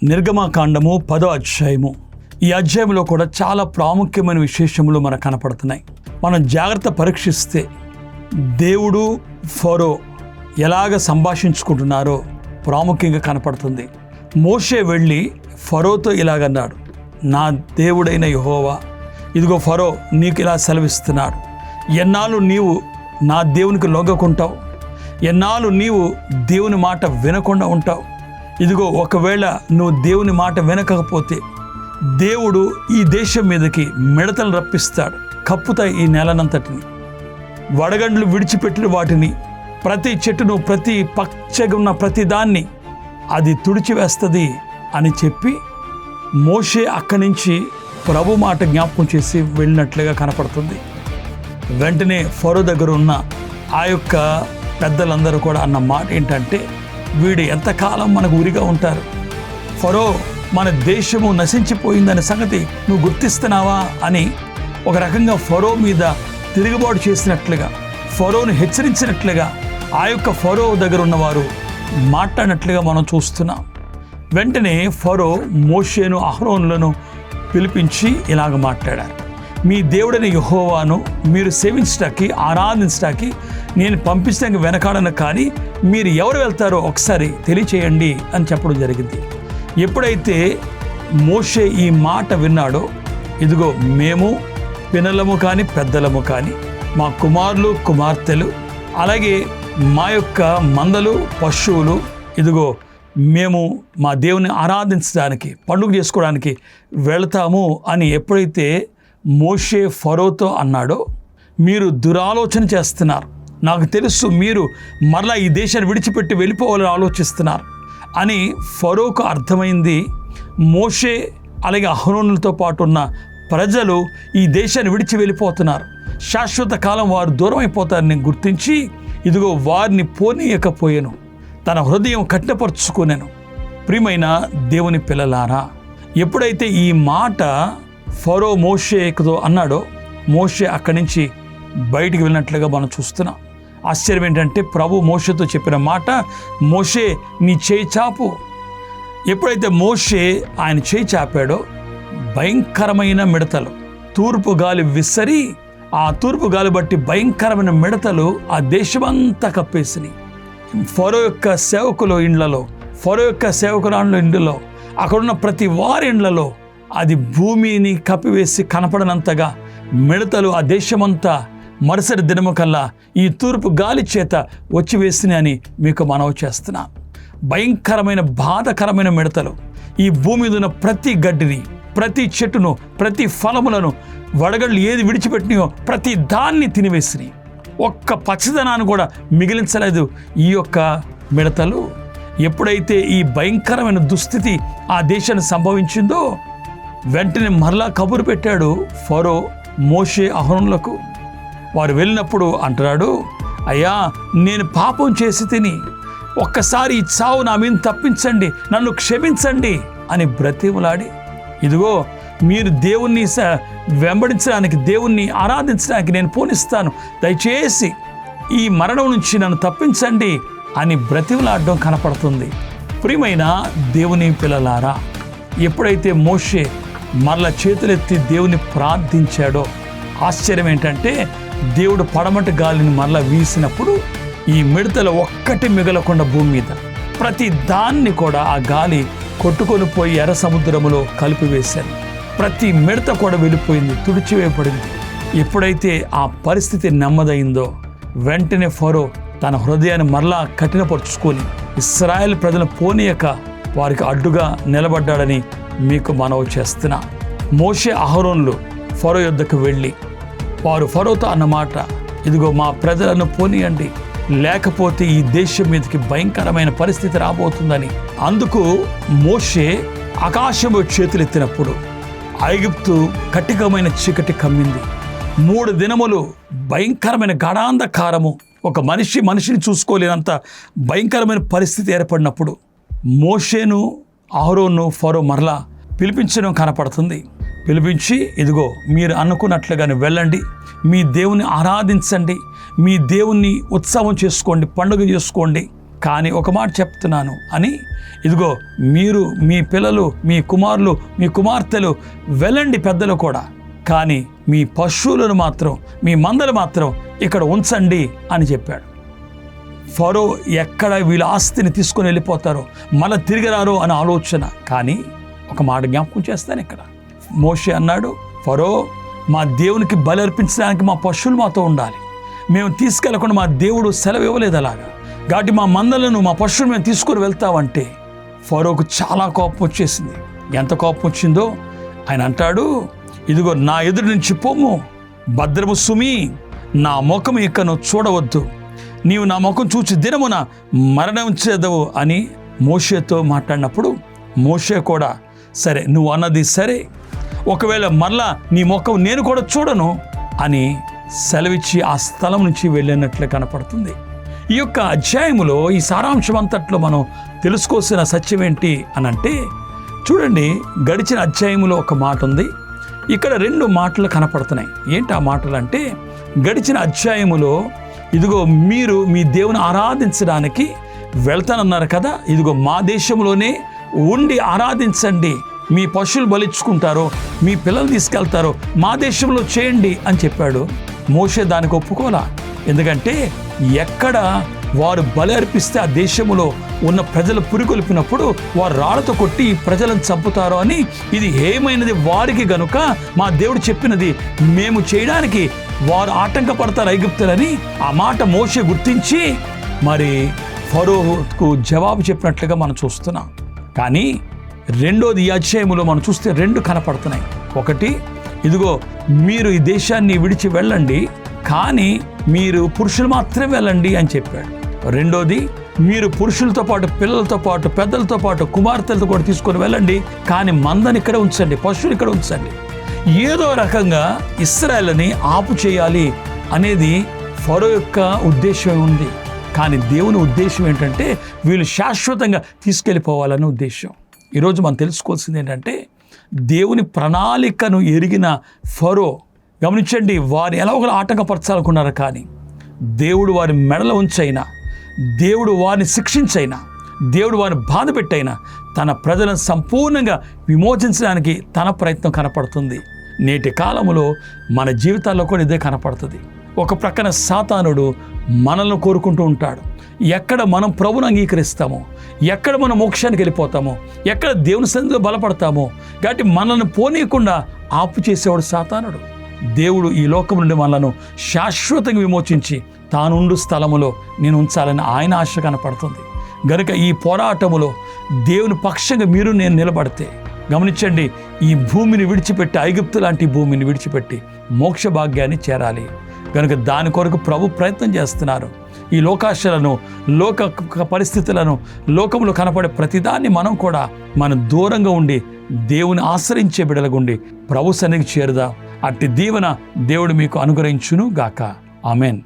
నిర్గమకాండము 10వ అధ్యాయము. ఈ అధ్యాయంలో కూడా చాలా ప్రాముఖ్యమైన విశేషములు మనకు కనపడుతున్నాయి. మనం జాగ్రత్త పరీక్షిస్తే దేవుడు ఫరో ఎలాగ సంభాషించుకుంటున్నారో ప్రాముఖ్యంగా కనపడుతుంది. మోషే వెళ్ళి ఫరోతో ఇలాగన్నాడు, నా దేవుడైన యెహోవా ఇదిగో ఫరో నీకు ఇలా సెలవిస్తున్నాడు, ఎన్నాళ్ళు నీవు నా దేవునికి లొంగకుంటావు, ఎన్నాళ్ళు నీవు దేవుని మాట వినకుండా ఉంటావు. ఇదిగో ఒకవేళ నువ్వు దేవుని మాట వినకపోతే దేవుడు ఈ దేశం మీదకి మిడతలు రప్పిస్తాడు, కప్పుతాయి ఈ నేలనంతటిని, వడగండ్లు విడిచిపెట్టిన వాటిని, ప్రతి చెట్టును, ప్రతి పచ్చగా ఉన్న ప్రతి దాన్ని అది తుడిచివేస్తుంది అని చెప్పి మోషే అక్కడి నుంచి ప్రభు మాట జ్ఞాపకం చేసి వెళ్ళినట్లుగా కనపడుతుంది. వెంటనే ఫరో దగ్గర ఉన్న ఆ యొక్క పెద్దలందరూ కూడా అన్న మాట ఏంటంటే, వీడు ఎంతకాలం మనకు ఉరిగా ఉంటారు, ఫరో మన దేశము నశించిపోయిందనే సంగతి నువ్వు గుర్తిస్తున్నావా అని ఒక రకంగా ఫరో మీద తిరుగుబాటు చేసినట్లుగా, ఫరోను హెచ్చరించినట్లుగా ఆ యొక్క ఫరో దగ్గర ఉన్నవారు మాట్లాడినట్లుగా మనం చూస్తున్నాం. వెంటనే ఫరో మోషేను అహరోనులను పిలిపించి ఇలాగ మాట్లాడారు, మీ దేవుడైన యెహోవాను మీరు సేవించటానికి, ఆరాధించటానికి నేను పంపించడానికి వెనకాడను, కానీ మీరు ఎవరు వెళ్తారో ఒకసారి తెలియచేయండి అని చెప్పడం జరిగింది. ఎప్పుడైతే మోషే ఈ మాట విన్నాడో, ఇదిగో మేము పిల్లలము కానీ పెద్దలము కానీ, మా కుమారులు కుమార్తెలు, అలాగే మా యొక్క మందలు పశువులు, ఇదిగో మేము మా దేవుని ఆరాధించడానికి, పండుగ చేసుకోవడానికి వెళతాము అని ఎప్పుడైతే మోషే ఫరోతో అన్నాడో, మీరు దురాలోచన చేస్తున్నారు, నాకు తెలుసు మీరు మరలా ఈ దేశాన్ని విడిచిపెట్టి వెళ్ళిపోవాలని ఆలోచిస్తున్నారు అని ఫరోకు అర్థమైంది. మోషే అలాగే అహరోనులతో పాటు ఉన్న ప్రజలు ఈ దేశాన్ని విడిచి వెళ్ళిపోతున్నారు, శాశ్వత కాలం వారు దూరం అయిపోతారని గుర్తించి ఇదిగో వారిని పోనీయకపోయాను, తన హృదయం కఠినపరుచుకునేను. ప్రియమైన దేవుని పిల్లలారా, ఎప్పుడైతే ఈ మాట ఫరో మోషేతో అన్నాడో, మోషే అక్కడి నుంచి బయటికి వెళ్ళినట్లుగా మనం చూస్తున్నాం. ఆశ్చర్యం ఏంటంటే ప్రభు మోషేతో చెప్పిన మాట, మోషే నీ చేయి చాపు. ఎప్పుడైతే మోషే ఆయన చేయి చాపాడో, భయంకరమైన మిడతలు, తూర్పు గాలి విసరి ఆ తూర్పు గాలి బట్టి భయంకరమైన మిడతలు ఆ దేశమంతా కప్పేసినాయి. ఫరో యొక్క సేవకుల ఇండ్లలో, ఫరో యొక్క సేవకుల ఇండ్లలో, అక్కడున్న ప్రతి వారి ఇండ్లలో అది భూమిని కప్పివేసి కనపడనంతగా మిడతలు ఆ దేశమంతా మరుసటి దినము కల్లా ఈ తూర్పు గాలి చేత వచ్చి వేసినాయని మీకు మనవి చేస్తున్నా. భయంకరమైన బాధకరమైన మిడతలు ఈ భూమి మీద ఉన్న ప్రతి గడ్డిని, ప్రతి చెట్టును, ప్రతి ఫలములను, వడగళ్ళు ఏది విడిచిపెట్టినాయో ప్రతి దాన్ని తినివేసినాయి. ఒక్క పచ్చదనాన్ని కూడా మిగిలించలేదు ఈ యొక్క మిడతలు. ఎప్పుడైతే ఈ భయంకరమైన దుస్థితి ఆ దేశాన్ని సంభవించిందో, వెంటనే మరలా కబురు పెట్టాడు ఫరో మోషే అహరోనులకు. వారు వెళ్ళినప్పుడు అంటున్నాడు, అయ్యా నేను పాపం చేసి తిని, ఒక్కసారి ఈ చావు నా మీద తప్పించండి, నన్ను క్షమించండి అని బ్రతిమలాడి, ఇదిగో మీరు దేవుణ్ణి వెంబడించడానికి, దేవుణ్ణి ఆరాధించడానికి నేను పోనిస్తాను, దయచేసి ఈ మరణం నుంచి నన్ను తప్పించండి అని బ్రతిమలాడడం కనపడుతుంది. ప్రియమైన దేవుని పిల్లలారా, ఎప్పుడైతే మోషే మరల చేతులెత్తి దేవుని ప్రార్థించాడో, ఆశ్చర్యం ఏంటంటే దేవుడు పడమటి గాలిని మరలా వీసినప్పుడు ఈ మిడతలు ఒక్కటి మిగలకుండా భూమి మీద ప్రతి దాన్ని కూడా ఆ గాలి కొట్టుకొని పోయి ఎర్ర సముద్రములో కలిపివేశారు. ప్రతి మిడత కూడా వెళ్ళిపోయింది, తుడిచివేయబడింది. ఎప్పుడైతే ఆ పరిస్థితి నెమ్మదైందో, వెంటనే ఫరో తన హృదయాన్ని మరలా కఠినపరుచుకొని ఇశ్రాయేలు ప్రజలను పోనీయక వారికి అడ్డుగా నిలబడ్డాడని మీకు మనవి చేస్తున్నా. మోషే అహరోనులు ఫరో యొద్దకు వెళ్ళి వారు ఫరోతో అన్నమాట, ఇదిగో మా ప్రజలను పోనీయండి, లేకపోతే ఈ దేశం మీదకి భయంకరమైన పరిస్థితి రాబోతుందని. అందుకు మోషే ఆకాశంలో చేతులెత్తినప్పుడు ఐగుప్తు కటికమైన చీకటి కమ్మింది. 3 దినములు భయంకరమైన గాఢాంధకారము, ఒక మనిషిని చూసుకోలేనంత భయంకరమైన పరిస్థితి ఏర్పడినప్పుడు మోషేను అహరోను ఫరో మరలా పిలిపించడం కనపడుతుంది. పిలిపించి ఇదిగో మీరు అనుకున్నట్లుగానే వెళ్ళండి, మీ దేవుని ఆరాధించండి, మీ దేవుణ్ణి ఉత్సవం చేసుకోండి, పండుగ చేసుకోండి, కానీ ఒక మాట చెప్తున్నాను అని, ఇదిగో మీరు, మీ పిల్లలు, మీ కుమారులు, మీ కుమార్తెలు వెళ్ళండి, పెద్దలు కూడా, కానీ మీ పశువులను మాత్రం, మీ మందలు మాత్రం ఇక్కడ ఉంచండి అని చెప్పాడు. ఫరో ఎక్కడ వీళ్ళ ఆస్తిని తీసుకొని వెళ్ళిపోతారో, మళ్ళీ తిరిగి రారో అనే ఆలోచన. కానీ ఒక మాట జ్ఞాపకం చేస్తాను ఇక్కడ. మోషే అన్నాడు, ఫరో, మా దేవునికి బలి అర్పించడానికి మా పశువులు మాతో ఉండాలి, మేము తీసుకెళ్లకుండా మా దేవుడు సెలవు ఇవ్వలేదు అలాగా, కాబట్టి మా మందలను, మా పశువులు మేము తీసుకొని వెళ్తామంటే ఫరోకు చాలా కోపం వచ్చేసింది. ఎంత కోపం వచ్చిందో ఆయన అంటాడు, ఇదిగో నా ఎదురు నుంచి పొమ్ము, భద్రము సుమి, నా ముఖం ఇక నువ్వు చూడవద్దు, నీవు నా ముఖం చూచి దినమున మరణం చేదవు అని మోషేతో మాట్లాడినప్పుడు మోషే కూడా, సరే నువ్వు అన్నది సరే, ఒకవేళ మరలా నీ ముఖం నేను కూడా చూడను అని సెలవిచ్చి ఆ స్థలం నుంచి వెళ్ళినట్లు కనపడుతుంది. ఈ యొక్క అధ్యాయములో, ఈ సారాంశం అంతట్లో మనం తెలుసుకోవాల్సిన సత్యం ఏంటి అని అంటే, చూడండి, గడిచిన అధ్యాయములో ఒక మాట ఉంది, ఇక్కడ 2 మాటలు కనపడుతున్నాయి. ఏంటి ఆ మాటలు అంటే, గడిచిన అధ్యాయములో ఇదిగో మీరు మీ దేవుని ఆరాధించడానికి వెళ్తానన్నారు కదా, ఇదిగో మా దేశంలోనే ఉండి ఆరాధించండి, మీ పశువులు బలిచ్చుకుంటారో, మీ పిల్లలు తీసుకెళ్తారో మా దేశంలో చేయండి అని చెప్పాడు. మోషే దానికి ఒప్పుకోలా. ఎందుకంటే ఎక్కడ వారు బలి అర్పిస్తే ఆ దేశంలో ఉన్న ప్రజలు పురికొల్పినప్పుడు వారు రాళ్లతో కొట్టి ప్రజలను చంపుతారో అని, ఇది ఏమైనది వారికి గనుక మా దేవుడు చెప్పినది మేము చేయడానికి వారు ఆటంకపడతారు ఐగుప్తులని ఆ మాట మోషే గుర్తించి మరి ఫరోకు జవాబు చెప్పినట్లుగా మనం చూస్తున్నాం. కానీ రెండోది ఈ అధ్యాయములో మనం చూస్తే 2 కనపడుతున్నాయి. ఒకటి, ఇదిగో మీరు ఈ దేశాన్ని విడిచి వెళ్ళండి, కానీ మీరు పురుషులు మాత్రమే వెళ్ళండి అని చెప్పాడు. రెండోది, మీరు పురుషులతో పాటు, పిల్లలతో పాటు, పెద్దలతో పాటు, కుమార్తెలతో కూడా తీసుకొని వెళ్ళండి, కానీ మందని ఇక్కడ ఉంచండి, పశువులు ఇక్కడ ఉంచండి. ఏదో రకంగా ఇశ్రాయేలుని ఆపు చేయాలి అనేది ఫరో యొక్క ఉద్దేశం ఉంది. కానీ దేవుని ఉద్దేశం ఏంటంటే వీళ్ళు శాశ్వతంగా తీసుకెళ్ళిపోవాలనే ఉద్దేశం. ఈరోజు మనం తెలుసుకోవాల్సింది ఏంటంటే, దేవుని ప్రణాళికను ఎరిగిన ఫరో, గమనించండి, వారు ఎలా ఒకరు ఆటంకపరచాలనుకున్నారు, కానీ దేవుడు వారి మెడల ఉంచైనా, దేవుడు వారిని శిక్షించైనా, దేవుడు వారిని బాధ పెట్టైనా తన ప్రజలను సంపూర్ణంగా విమోచించడానికి తన ప్రయత్నం కనపడుతుంది. నేటి కాలంలో మన జీవితాల్లో కూడా ఇదే కనపడుతుంది. ఒక ప్రక్కన సాతానుడు మనల్ని కోరుకుంటూ ఉంటాడు. ఎక్కడ మనం ప్రభువును అంగీకరిస్తామో, ఎక్కడ మనం మోక్షానికి వెళ్ళిపోతామో, ఎక్కడ దేవుని సన్నిధిలో బలపడతామో, కాబట్టి మనల్ని పోనీయకుండా ఆపు చేసేవాడు సాతానుడు. దేవుడు ఈ లోకం నుండి మనలను శాశ్వతంగా విమోచించి తానుండు స్థలములో నేను ఉంచాలని ఆయన ఆశ కనపడుతుంది. గనుక ఈ పోరాటములో దేవుని పక్షంగా మీరు నేను నిలబడితే, గమనించండి, ఈ భూమిని విడిచిపెట్టి, ఐగుప్తు లాంటి భూమిని విడిచిపెట్టి మోక్ష భాగ్యాన్ని చేరాలి. కనుక దాని కొరకు ప్రభు ప్రయత్నం చేస్తున్నారు. ఈ లోకాశలను, లోక పరిస్థితులను, లోకంలో కనపడే ప్రతిదాన్ని మనం దూరంగా ఉండి దేవుని ఆశ్రయించే బిడలగుండి ప్రభు సన్నిధికి చేరుదా. అట్టి దీవెన దేవుడు మీకు అనుగ్రహించును గాక. ఆమెన్.